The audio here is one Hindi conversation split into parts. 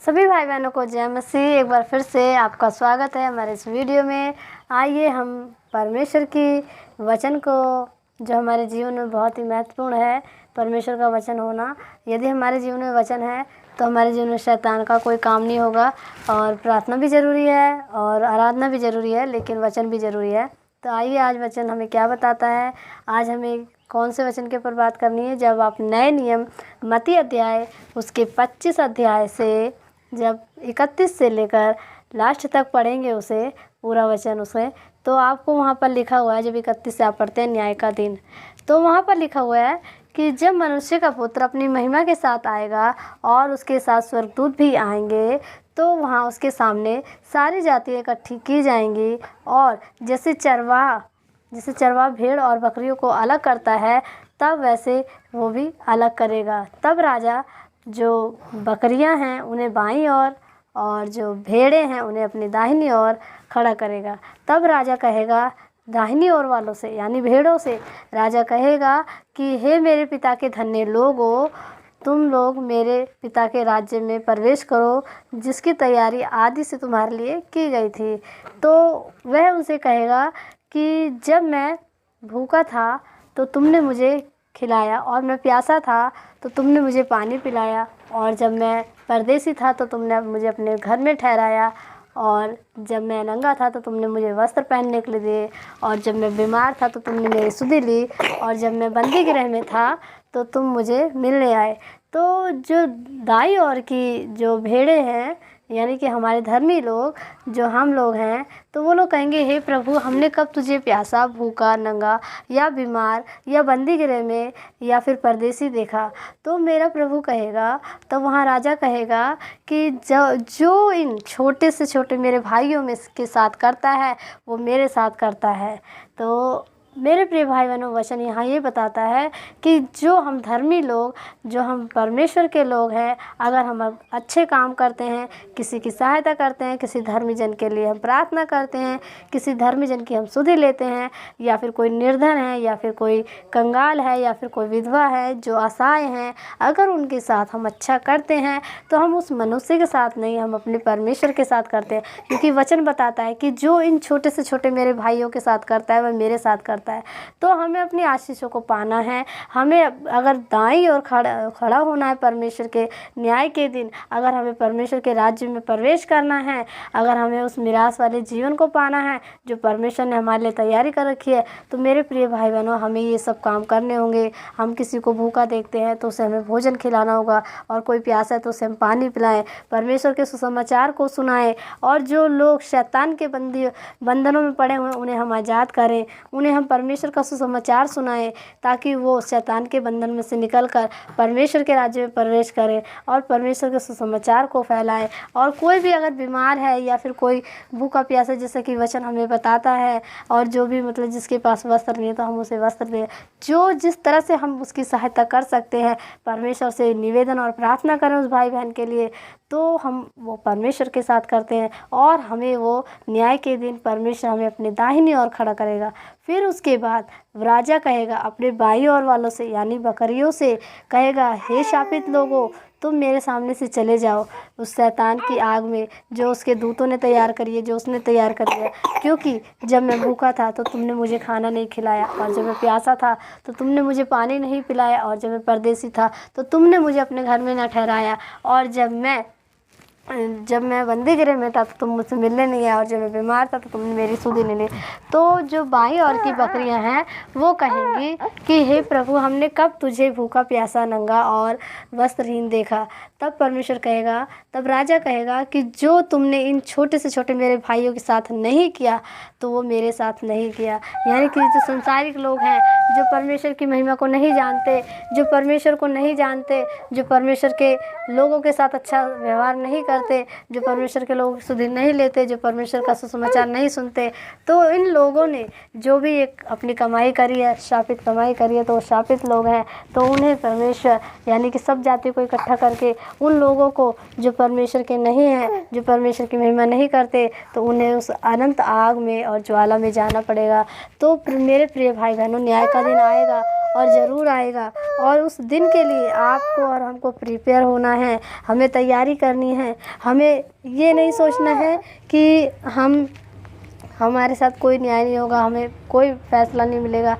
सभी भाई बहनों को जय मसीह। एक बार फिर से आपका स्वागत है हमारे इस वीडियो में। आइए हम परमेश्वर की वचन को, जो हमारे जीवन में बहुत ही महत्वपूर्ण है, परमेश्वर का वचन होना। यदि हमारे जीवन में वचन है तो हमारे जीवन में शैतान का कोई काम नहीं होगा। और प्रार्थना भी ज़रूरी है और आराधना भी ज़रूरी है, लेकिन वचन भी ज़रूरी है। तो आइए आज वचन हमें क्या बताता है। आज हमें कौन से वचन के ऊपर बात करनी है। जब आप नए नियम मत्ती अध्याय उसके 25 अध्याय से जब 31 से लेकर लास्ट तक पढ़ेंगे उसे, पूरा वचन उसे, तो आपको वहाँ पर लिखा हुआ है, जब 31 से आप पढ़ते हैं न्याय का दिन, तो वहाँ पर लिखा हुआ है कि जब मनुष्य का पुत्र अपनी महिमा के साथ आएगा और उसके साथ स्वर्गदूत भी आएंगे, तो वहाँ उसके सामने सारी जातियाँ इकट्ठी की जाएंगी। और जैसे चरवाहा भेड़ और बकरियों को अलग करता है, तब वैसे वो भी अलग करेगा। तब राजा जो बकरियां हैं उन्हें बाईं ओर और जो भेड़े हैं उन्हें अपनी दाहिनी ओर खड़ा करेगा। तब राजा कहेगा दाहिनी ओर वालों से, यानी भेड़ों से, राजा कहेगा कि हे मेरे पिता के धन्य लोगों, तुम लोग मेरे पिता के राज्य में प्रवेश करो, जिसकी तैयारी आदि से तुम्हारे लिए की गई थी। तो वह उनसे कहेगा कि जब मैं भूखा था तो तुमने मुझे खिलाया, और मैं प्यासा था तो तुमने मुझे पानी पिलाया, और जब मैं परदेसी था तो तुमने मुझे अपने घर में ठहराया, और जब मैं नंगा था तो तुमने मुझे वस्त्र पहनने के लिए दिए, और जब मैं बीमार था तो तुमने मेरी सुधि ली, और जब मैं बंदी गृह में था तो तुम मुझे मिलने आए। तो जो दाई ओर की जो भेड़े हैं, यानी कि हमारे धर्मी लोग, जो हम लोग हैं, तो वो लोग कहेंगे हे प्रभु, हमने कब तुझे प्यासा, भूखा, नंगा या बीमार या बंदी गृह में या फिर परदेसी देखा। तो मेरा प्रभु कहेगा, तो वहाँ राजा कहेगा कि जो इन छोटे से छोटे मेरे भाइयों में के साथ करता है वो मेरे साथ करता है। तो मेरे प्रिय भाई बहनों, वचन यहाँ ये बताता है कि जो हम धर्मी लोग, जो हम परमेश्वर के लोग हैं, अगर हम अच्छे काम करते हैं, किसी की सहायता करते हैं, किसी धर्मी जन के लिए हम प्रार्थना करते हैं, किसी धर्मी जन की हम सुधि लेते हैं, या फिर कोई निर्धन है, या फिर कोई कंगाल है, या फिर कोई विधवा है, जो असहाय हैं, अगर उनके साथ हम अच्छा करते हैं तो हम उस मनुष्य के साथ नहीं, हम अपने परमेश्वर के साथ करते हैं। क्योंकि वचन बताता है कि जो इन छोटे से छोटे मेरे भाइयों के साथ करता है वह मेरे साथ करता है। तो हमें अपनी आशीषों को पाना है। हमें अगर दाईं ओर खड़ा होना है परमेश्वर के न्याय के दिन, अगर हमें परमेश्वर के राज्य में प्रवेश करना है, अगर हमें उस मिरास वाले जीवन को पाना है जो परमेश्वर ने हमारे लिए तैयारी कर रखी है, तो मेरे प्रिय भाई बहनों, हमें ये सब काम करने होंगे। हम किसी को भूखा देखते हैं तो उसे हमें भोजन खिलाना होगा, और कोई प्यासा है तो उसे हम पानी पिलाएं, परमेश्वर के सुसमाचार को सुनाएं, और जो लोग शैतान के बंधनों में पड़े हुए हैं उन्हें हम आज़ाद करें, उन्हें हम परमेश्वर का सुसमाचार सुनाएं, ताकि वो शैतान के बंधन में से निकलकर परमेश्वर के राज्य में प्रवेश करें और परमेश्वर के सुसमाचार को फैलाएं। और कोई भी अगर बीमार है या फिर कोई भूखा प्यासा, जैसे कि वचन हमें बताता है, और जो भी मतलब जिसके पास वस्त्र नहीं है तो हम उसे वस्त्र दें। जो जिस तरह से हम उसकी सहायता कर सकते हैं, परमेश्वर से निवेदन और प्रार्थना करें उस भाई बहन के लिए, तो हम वो परमेश्वर के साथ करते हैं, और हमें वो न्याय के दिन परमेश्वर हमें अपने दाहिनी ओर खड़ा करेगा। फिर उसके बाद राजा कहेगा अपने बाईं ओर वालों से, यानी बकरियों से कहेगा, हे शापित लोगों, तुम मेरे सामने से चले जाओ उस शैतान की आग में, जो उसके दूतों ने तैयार करी है, जो उसने तैयार कर दिया। क्योंकि जब मैं भूखा था तो तुमने मुझे खाना नहीं खिलाया, और जब मैं प्यासा था तो तुमने मुझे पानी नहीं पिलाया, और जब मैं परदेसी था तो तुमने मुझे अपने घर में न ठहराया, और जब मैं बंदी गृह में था तो तुम मुझसे मिलने नहीं आए, और जब मैं बीमार था तो तुमने मेरी सुधि नहीं ली। तो जो बाईं ओर की बकरियां हैं वो कहेंगी कि हे प्रभु, हमने कब तुझे भूखा, प्यासा, नंगा और वस्त्रहीन देखा। तब परमेश्वर कहेगा, तब राजा कहेगा कि जो तुमने इन छोटे से छोटे मेरे भाइयों के साथ नहीं किया तो वो मेरे साथ नहीं किया। यानी कि जो संसारिक लोग हैं, जो परमेश्वर की महिमा को नहीं जानते, जो परमेश्वर को नहीं जानते, जो परमेश्वर के लोगों के साथ अच्छा व्यवहार नहीं करते, जो परमेश्वर के लोग सुधि नहीं लेते, जो परमेश्वर का सुसमाचार नहीं सुनते, तो इन लोगों ने जो भी एक अपनी कमाई करी है, शापित कमाई करी है, तो वो शापित लोग हैं। तो उन्हें परमेश्वर, यानी कि सब जाति को इकट्ठा करके उन लोगों को जो परमेश्वर के नहीं हैं, जो परमेश्वर की महिमा नहीं करते, तो उन्हें उस अनंत आग में और ज्वाला में जाना पड़ेगा। तो मेरे प्रिय भाई बहनों, न्याय का दिन आएगा और ज़रूर आएगा। और उस दिन के लिए आपको और हमको प्रिपेयर होना है, हमें तैयारी करनी है। हमें ये नहीं सोचना है कि हमारे साथ कोई न्याय नहीं होगा, हमें कोई फ़ैसला नहीं मिलेगा,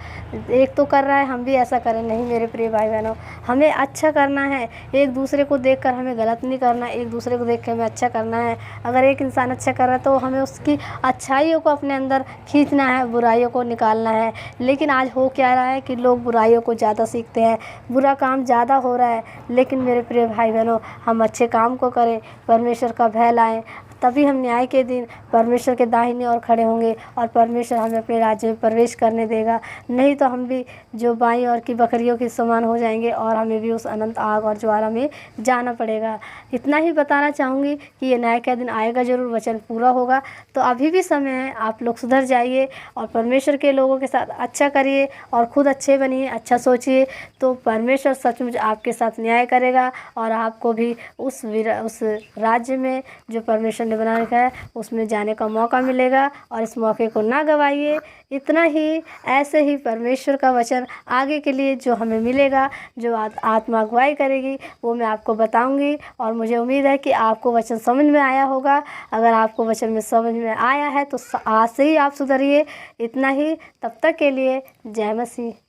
एक तो कर रहा है हम भी ऐसा करें। नहीं मेरे प्रिय भाई बहनों, हमें अच्छा करना है। एक दूसरे को देखकर हमें गलत नहीं करना, एक दूसरे को देख के हमें अच्छा करना है। अगर एक इंसान अच्छा कर रहा है तो हमें उसकी अच्छाइयों को अपने अंदर खींचना है, बुराइयों को निकालना है। लेकिन आज हो क्या रहा है कि लोग बुराइयों को ज़्यादा सीखते हैं, बुरा काम ज़्यादा हो रहा है। लेकिन मेरे प्रिय भाई बहनों, हम अच्छे काम को करें, परमेश्वर का भय लाएँ, तभी हम न्याय के दिन परमेश्वर के दाहिने ओर खड़े होंगे और परमेश्वर हमें अपने राज्य में प्रवेश करने देगा। नहीं तो हम भी जो बाईं ओर की बकरियों के समान हो जाएंगे और हमें भी उस अनंत आग और ज्वाला में जाना पड़ेगा। इतना ही बताना चाहूँगी कि ये न्याय का दिन आएगा ज़रूर, वचन पूरा होगा। तो अभी भी समय है, आप लोग सुधर जाइए और परमेश्वर के लोगों के साथ अच्छा करिए और ख़ुद अच्छे बनिए, अच्छा सोचिए। तो परमेश्वर सचमुच आपके साथ न्याय करेगा और आपको भी उस राज्य में जो परमेश्वर ने बना रखा है उसमें जाने का मौका मिलेगा। और इस मौके को ना गवाइए। इतना ही, ऐसे ही परमेश्वर का वचन आगे के लिए जो हमें मिलेगा, जो आत्मा अगुवाई करेगी, वो मैं आपको बताऊंगी। और मुझे उम्मीद है कि आपको वचन समझ में आया होगा। अगर आपको वचन में समझ में आया है तो आज से ही आप सुधरिए। इतना ही, तब तक के लिए जय मसीह।